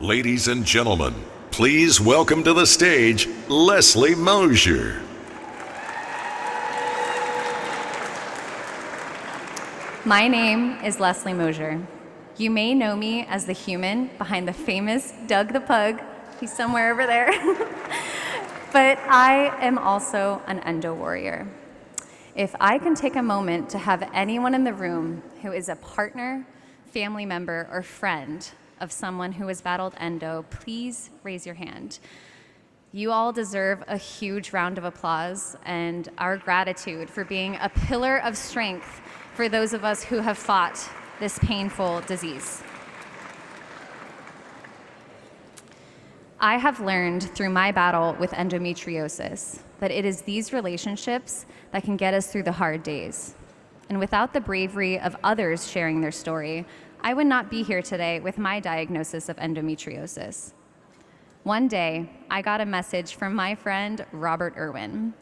Ladies and gentlemen, please welcome to the stage, Leslie Mosier. My name is Leslie Mosier. You may know me as the human behind the famous Doug the Pug. He's somewhere over there. But I am also an endo warrior. If I can take a moment to have anyone in the room who is a partner, family member, or friend of someone who has battled endo, please raise your hand. You all deserve a huge round of applause and our gratitude for being a pillar of strength for those of us who have fought this painful disease. I have learned through my battle with endometriosis that it is these relationships that can get us through the hard days. And without the bravery of others sharing their story, I would not be here today with my diagnosis of endometriosis. One day, I got a message from my friend, Bindi Irwin.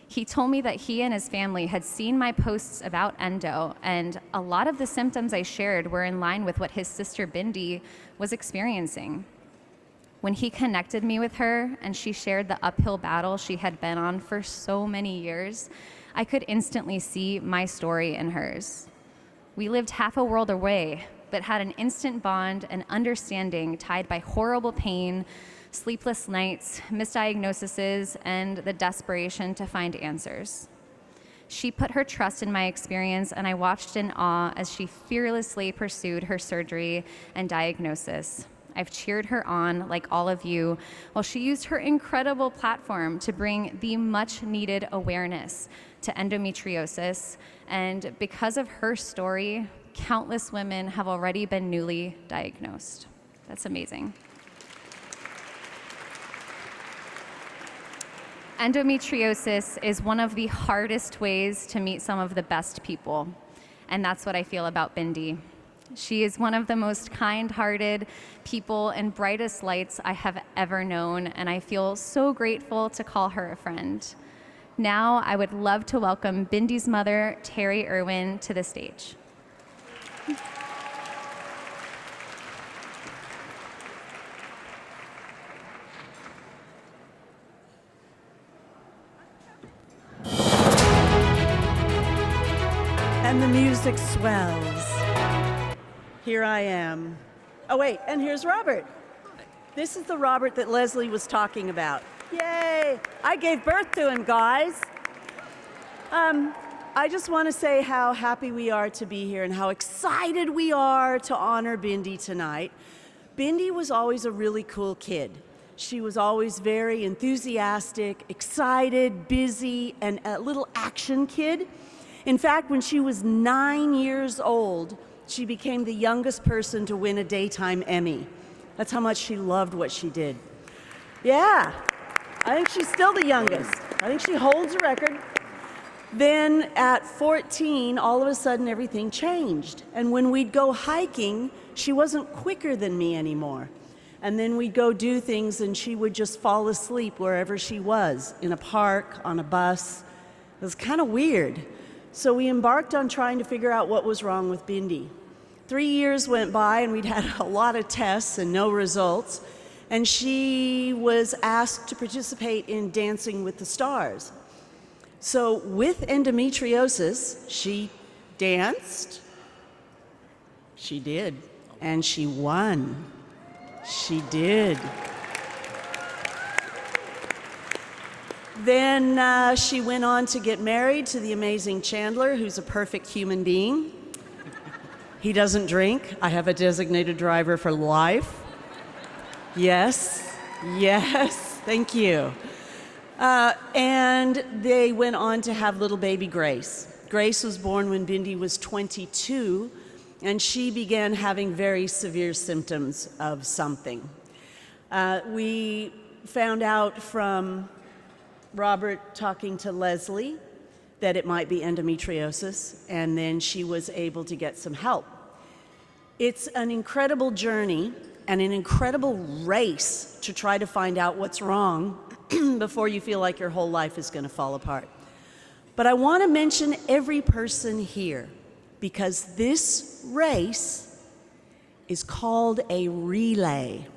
He told me that he and his family had seen my posts about endo, and a lot of the symptoms I shared were in line with what his sister Bindi was experiencing. When he connected me with her and she shared the uphill battle she had been on for so many years, I could instantly see my story in hers. We lived half a world away, but had an instant bond and understanding tied by horrible pain, sleepless nights, misdiagnoses, and the desperation to find answers. She put her trust in my experience, and I watched in awe as she fearlessly pursued her surgery and diagnosis. I've cheered her on, like all of you, while she used her incredible platform to bring the much-needed awareness to endometriosis, and because of her story, countless women have already been newly diagnosed. That's amazing. Endometriosis is one of the hardest ways to meet some of the best people, and that's what I feel about Bindi. She is one of the most kind-hearted people and brightest lights I have ever known, and I feel so grateful to call her a friend. Now, I would love to welcome Bindi's mother, Terri Irwin, to the stage. And the music swells. Here I am. Oh wait, and here's Robert. This is the Robert that Leslie was talking about. Yay! I gave birth to him, guys. I just want to say how happy we are to be here and how excited we are to honor Bindi tonight. Bindi was always a really cool kid. She was always very enthusiastic, excited, busy, and a little action kid. In fact, when she was 9 years old, she became the youngest person to win a daytime Emmy. That's how much she loved what she did. Yeah, I think she's still the youngest. I think she holds a record. Then at 14, all of a sudden everything changed. And when we'd go hiking, she wasn't quicker than me anymore. And then we'd go do things and she would just fall asleep wherever she was, in a park, on a bus. It was kind of weird. So we embarked on trying to figure out what was wrong with Bindi. 3 years went by and we'd had a lot of tests and no results. And she was asked to participate in Dancing with the Stars. So with endometriosis, she danced. She did. And she won. She did. Then she went on to get married to the amazing Chandler, who's a perfect human being. He doesn't drink. I have a designated driver for life. Yes, yes, thank you. And they went on to have little baby Grace. Grace was born when Bindi was 22, and she began having very severe symptoms of something. We found out from Robert talking to Leslie that it might be endometriosis, and then she was able to get some help. It's an incredible journey and an incredible race to try to find out what's wrong before you feel like your whole life is going to fall apart. But I want to mention every person here, because this race is called a relay.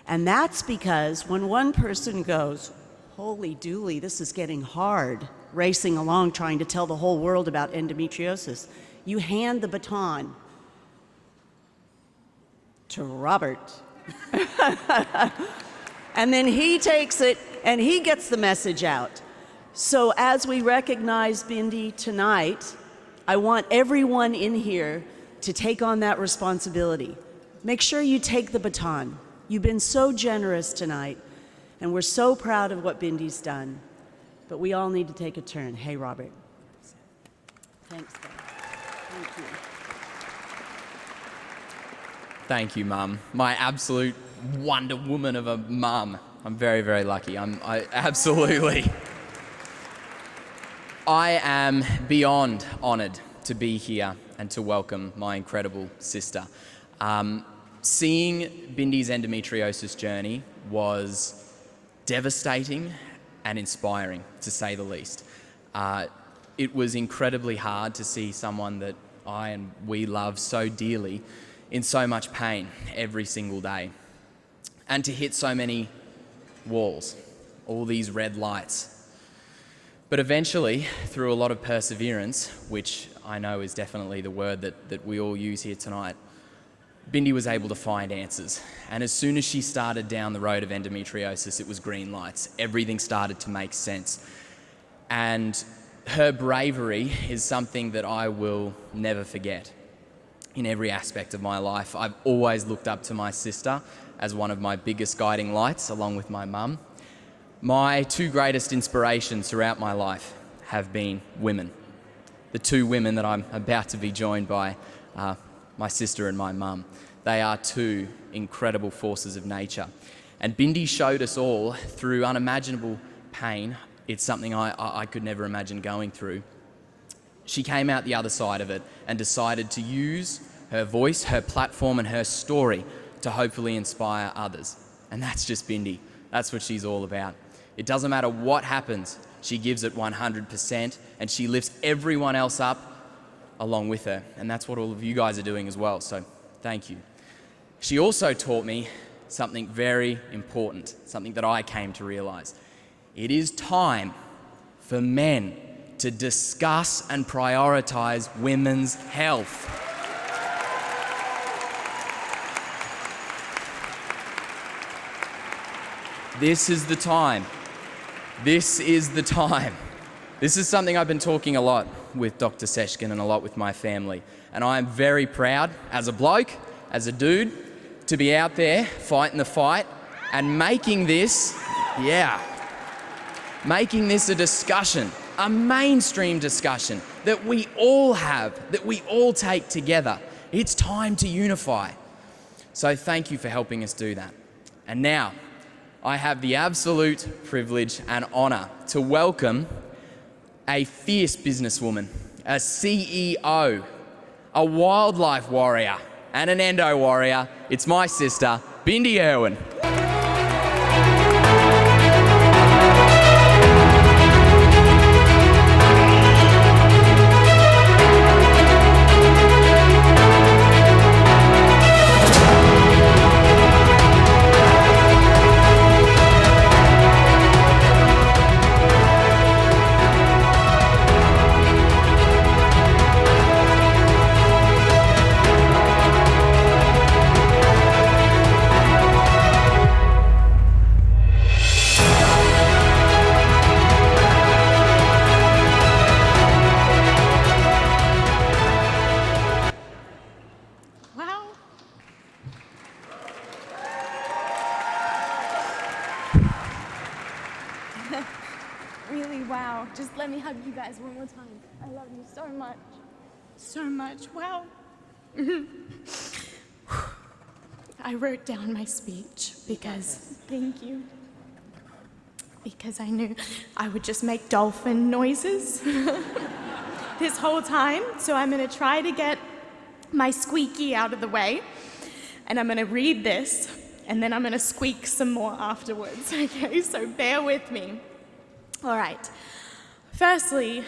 And that's because when one person goes, holy dooly, this is getting hard, racing along trying to tell the whole world about endometriosis, you hand the baton to Robert. And then he takes it and he gets the message out. So as we recognize Bindi tonight, I want everyone in here to take on that responsibility. Make sure you take the baton. You've been so generous tonight, and we're so proud of what Bindi's done. But we all need to take a turn. Hey, Robert. Thanks, guys. Thank you. Thank you, Mum. My absolute Wonder Woman of a mum. I'm very, very lucky. I absolutely. I am beyond honoured to be here and to welcome my incredible sister. Seeing Bindi's endometriosis journey was devastating and inspiring, to say the least. It was incredibly hard to see someone that I and we love so dearly in so much pain every single day, and to hit so many walls, all these red lights. But eventually, through a lot of perseverance, which I know is definitely the word that we all use here tonight, Bindi was able to find answers. And as soon as she started down the road of endometriosis, it was green lights. Everything started to make sense. And her bravery is something that I will never forget in every aspect of my life. I've always looked up to my sister as one of my biggest guiding lights, along with my mum. My two greatest inspirations throughout my life have been women. The two women that I'm about to be joined by, my sister and my mum. They are two incredible forces of nature. And Bindi showed us all through unimaginable pain. It's something I could never imagine going through. She came out the other side of it and decided to use her voice, her platform, and her story to hopefully inspire others. And that's just Bindi. That's what she's all about. It doesn't matter what happens, she gives it 100%, and she lifts everyone else up along with her. And that's what all of you guys are doing as well, so thank you. She also taught me something very important, something that I came to realize. It is time for men to discuss and prioritize women's health. This is the time. This is the time. This is something I've been talking a lot with Dr. Seshkin and a lot with my family. And I am very proud, as a bloke, as a dude, to be out there fighting the fight and making this, making this a discussion, a mainstream discussion that we all have, that we all take together. It's time to unify. So thank you for helping us do that. And now, I have the absolute privilege and honour to welcome a fierce businesswoman, a CEO, a wildlife warrior, and an endo warrior. It's my sister, Bindi Irwin. Really, wow. Just let me hug you guys one more time. I love you so much. So much. Wow. I wrote down my speech because, thank you, because I knew I would just make dolphin noises this whole time. So I'm going to try to get my squeaky out of the way, and I'm going to read this, and then I'm going to squeak some more afterwards. Okay, so bear with me. All right. Firstly,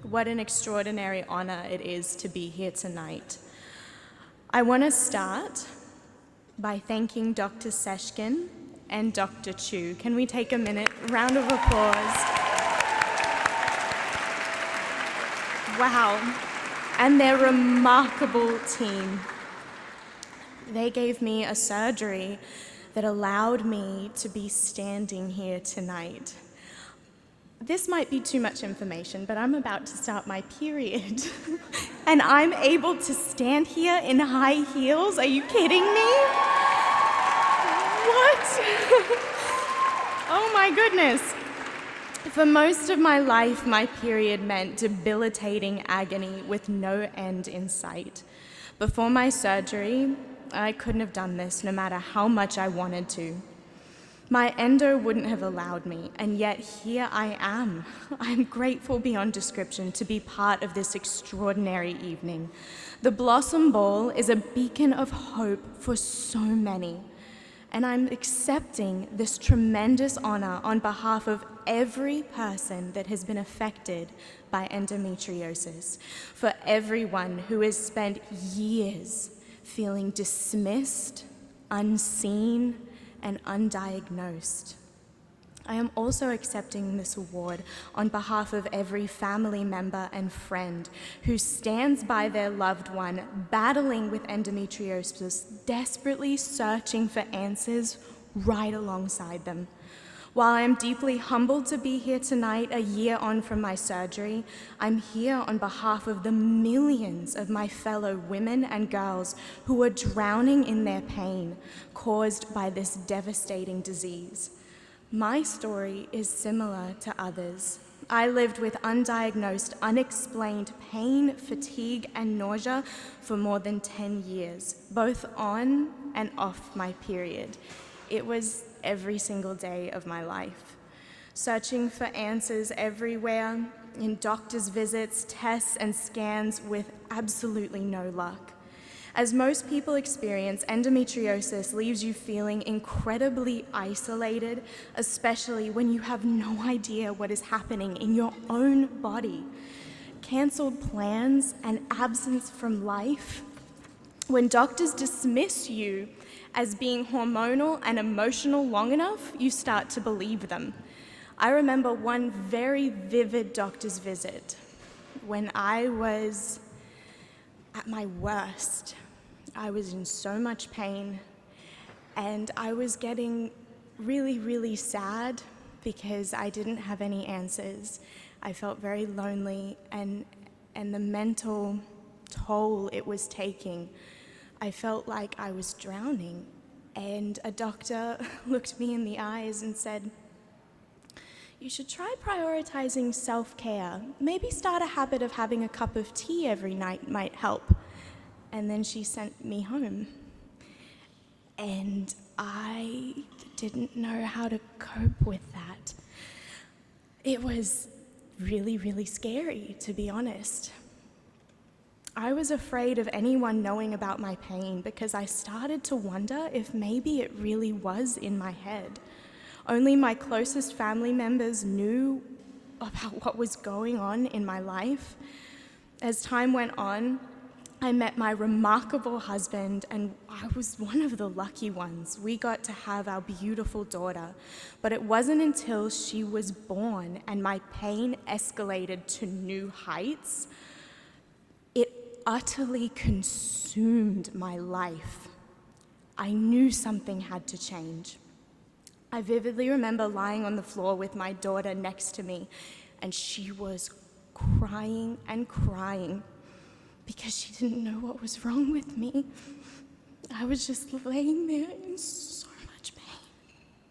what an extraordinary honor it is to be here tonight. I want to start by thanking Dr. Seshkin and Dr. Chu. Can we take a minute? Round of applause. Wow. And their remarkable team. They gave me a surgery that allowed me to be standing here tonight. This might be too much information, but I'm about to start my period. And I'm able to stand here in high heels? Are you kidding me? What? Oh my goodness. For most of my life, my period meant debilitating agony with no end in sight. Before my surgery, I couldn't have done this no matter how much I wanted to. My endo wouldn't have allowed me, and yet here I am. I'm grateful beyond description to be part of this extraordinary evening. The Blossom Ball is a beacon of hope for so many, and I'm accepting this tremendous honor on behalf of every person that has been affected by endometriosis, for everyone who has spent years feeling dismissed, unseen, and undiagnosed. I am also accepting this award on behalf of every family member and friend who stands by their loved one battling with endometriosis, desperately searching for answers right alongside them. While I am deeply humbled to be here tonight, a year on from my surgery, I'm here on behalf of the millions of my fellow women and girls who are drowning in their pain caused by this devastating disease. My story is similar to others. I lived with undiagnosed, unexplained pain, fatigue, and nausea for more than 10 years, both on and off my period. It was every single day of my life. Searching for answers everywhere, in doctor's visits, tests, and scans with absolutely no luck. As most people experience, endometriosis leaves you feeling incredibly isolated, especially when you have no idea what is happening in your own body. Canceled plans and absence from life. When doctors dismiss you as being hormonal and emotional long enough, you start to believe them. I remember one very vivid doctor's visit when I was at my worst. I was in so much pain, and I was getting really, really sad because I didn't have any answers. I felt very lonely, and the mental toll it was taking. I felt like I was drowning, and a doctor looked me in the eyes and said, "You should try prioritizing self-care. Maybe start a habit of having a cup of tea every night might help." And then she sent me home. And I didn't know how to cope with that. It was really, really scary, to be honest. I was afraid of anyone knowing about my pain because I started to wonder if maybe it really was in my head. Only my closest family members knew about what was going on in my life. As time went on, I met my remarkable husband, and I was one of the lucky ones. We got to have our beautiful daughter, but it wasn't until she was born and my pain escalated to new heights, it utterly consumed my life. I knew something had to change. I vividly remember lying on the floor with my daughter next to me, and she was crying and crying because she didn't know what was wrong with me. I was just laying there in so much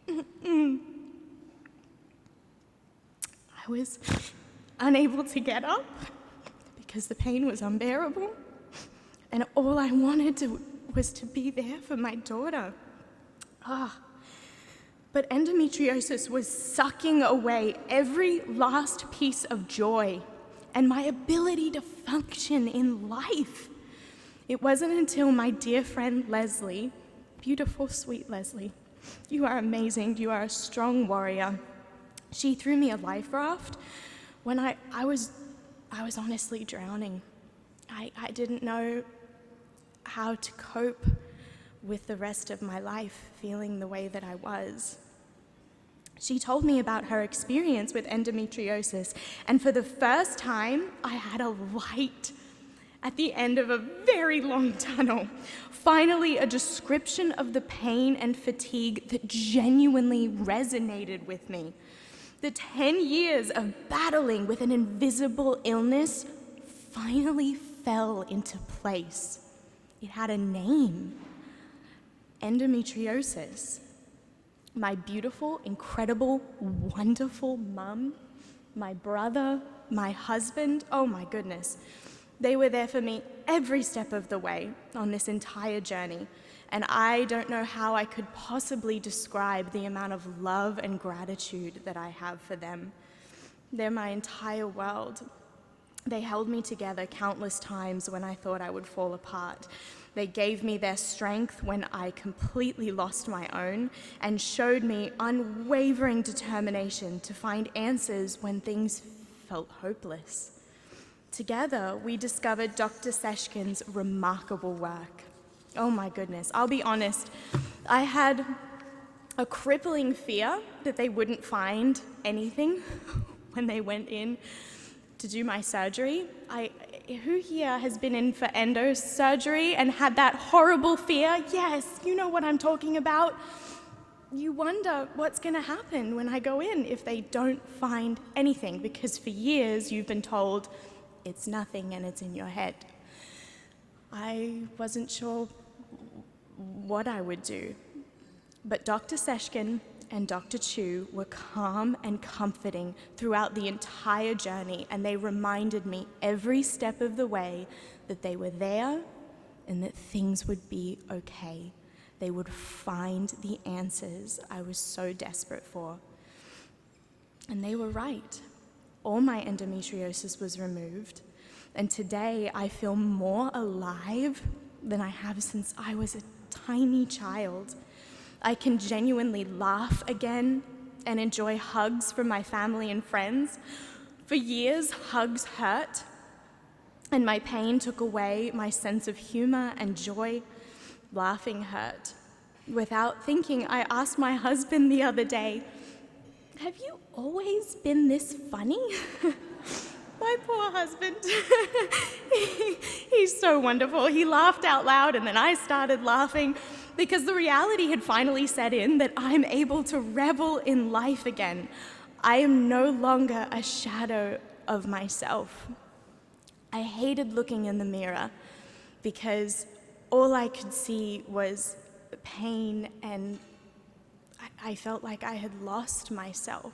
pain. I was unable to get up because the pain was unbearable, and all I wanted was to be there for my daughter. But endometriosis was sucking away every last piece of joy and my ability to function in life. It wasn't until my dear friend Leslie, beautiful, sweet Leslie, you are amazing, you are a strong warrior. She threw me a life raft when I was honestly drowning. I didn't know how to cope with the rest of my life feeling the way that I was. She told me about her experience with endometriosis, and for the first time, I had a light at the end of a very long tunnel. Finally, a description of the pain and fatigue that genuinely resonated with me. The 10 years of battling with an invisible illness finally fell into place. It had a name: endometriosis. My beautiful, incredible, wonderful mum, my brother, my husband, oh my goodness. They were there for me every step of the way on this entire journey, and I don't know how I could possibly describe the amount of love and gratitude that I have for them. They're my entire world. They held me together countless times when I thought I would fall apart. They gave me their strength when I completely lost my own, and showed me unwavering determination to find answers when things felt hopeless. Together, we discovered Dr. Seshkin's remarkable work. Oh my goodness, I'll be honest, I had a crippling fear that they wouldn't find anything when they went in to do my surgery. Who here has been in for endo surgery and had that horrible fear? Yes, you know what I'm talking about. You wonder what's going to happen when I go in if they don't find anything, because for years you've been told it's nothing and it's in your head. I wasn't sure what I would do, but Dr. Seshkin and Dr. Chu were calm and comforting throughout the entire journey, and they reminded me every step of the way that they were there and that things would be okay. They would find the answers I was so desperate for. And they were right. All my endometriosis was removed, and today I feel more alive than I have since I was a tiny child. I can genuinely laugh again and enjoy hugs from my family and friends. For years, hugs hurt, and my pain took away my sense of humor and joy. Laughing hurt. Without thinking, I asked my husband the other day, "Have you always been this funny?" My poor husband. He's so wonderful. He laughed out loud, and then I started laughing because the reality had finally set in that I'm able to revel in life again. I am no longer a shadow of myself. I hated looking in the mirror because all I could see was pain, and I felt like I had lost myself.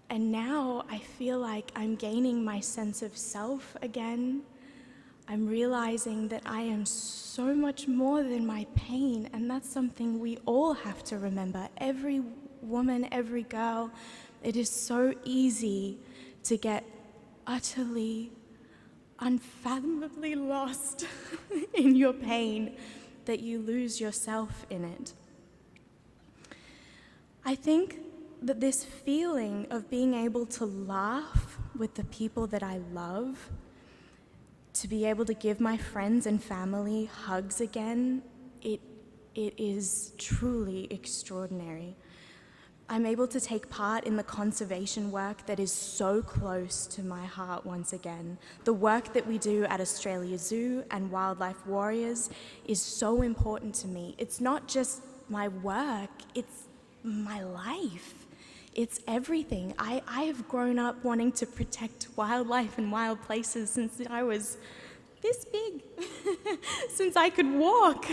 And now I feel like I'm gaining my sense of self again. I'm realizing that I am so much more than my pain, and that's something we all have to remember. Every woman, every girl, it is so easy to get utterly, unfathomably lost in your pain that you lose yourself in it. I think that this feeling of being able to laugh with the people that I love, to be able to give my friends and family hugs again, it is truly extraordinary. I'm able to take part in the conservation work that is so close to my heart once again. The work that we do at Australia Zoo and Wildlife Warriors is so important to me. It's not just my work, it's my life. It's everything. I have grown up wanting to protect wildlife and wild places since I was this big, since I could walk.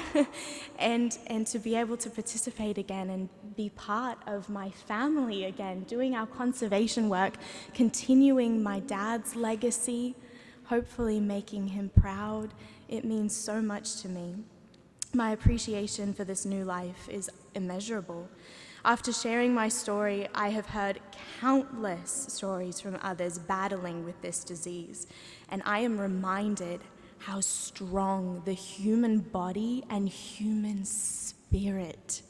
And to be able to participate again and be part of my family again, doing our conservation work, continuing my dad's legacy, hopefully making him proud, it means so much to me. My appreciation for this new life is immeasurable. After sharing my story, I have heard countless stories from others battling with this disease, and I am reminded how strong the human body and human spirit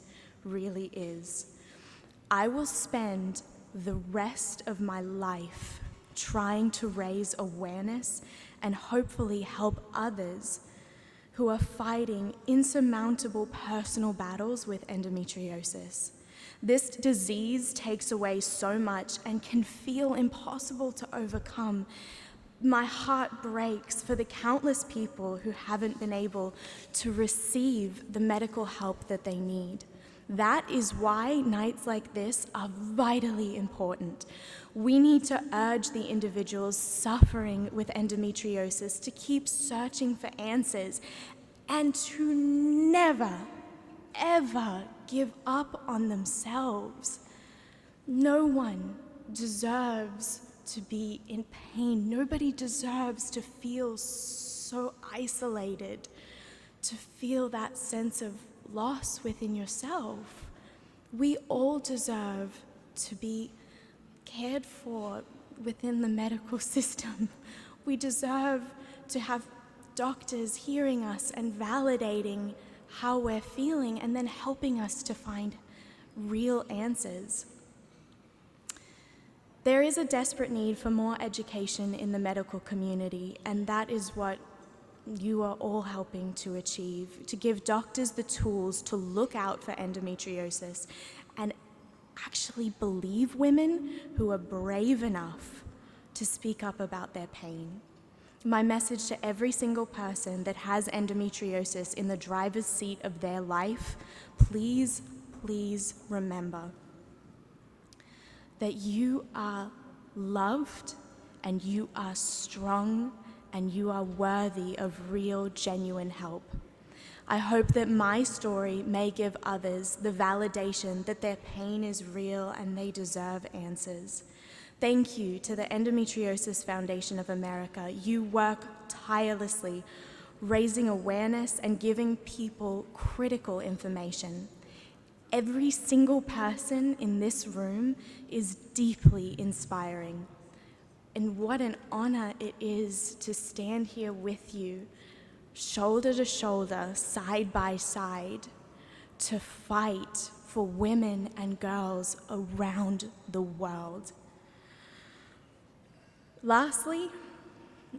really is. I will spend the rest of my life trying to raise awareness and hopefully help others who are fighting insurmountable personal battles with endometriosis. This disease takes away so much and can feel impossible to overcome. My heart breaks for the countless people who haven't been able to receive the medical help that they need. That is why nights like this are vitally important. We need to urge the individuals suffering with endometriosis to keep searching for answers and to never, ever give up on themselves. No one deserves to be in pain. Nobody deserves to feel so isolated, to feel that sense of loss within yourself. We all deserve to be cared for within the medical system. We deserve to have doctors hearing us and validating how we're feeling and then helping us to find real answers. There is a desperate need for more education in the medical community, and that is what you are all helping to achieve, to give doctors the tools to look out for endometriosis and actually believe women who are brave enough to speak up about their pain. My message to every single person that has endometriosis in the driver's seat of their life, please, please remember that you are loved and you are strong and you are worthy of real, genuine help. I hope that my story may give others the validation that their pain is real and they deserve answers. Thank you to the Endometriosis Foundation of America. You work tirelessly, raising awareness and giving people critical information. Every single person in this room is deeply inspiring. And what an honor it is to stand here with you, shoulder to shoulder, side by side, to fight for women and girls around the world. Lastly,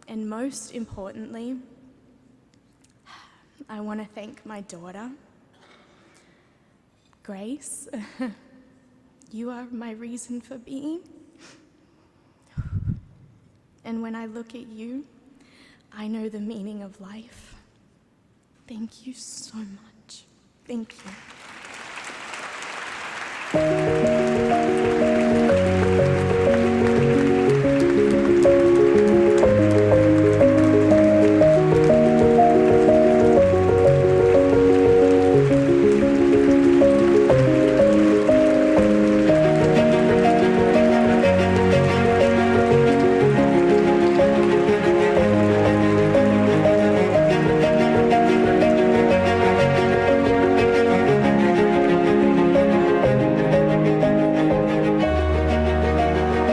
and most importantly, I want to thank my daughter, Grace. You are my reason for being. And when I look at you, I know the meaning of life. Thank you so much. Thank you.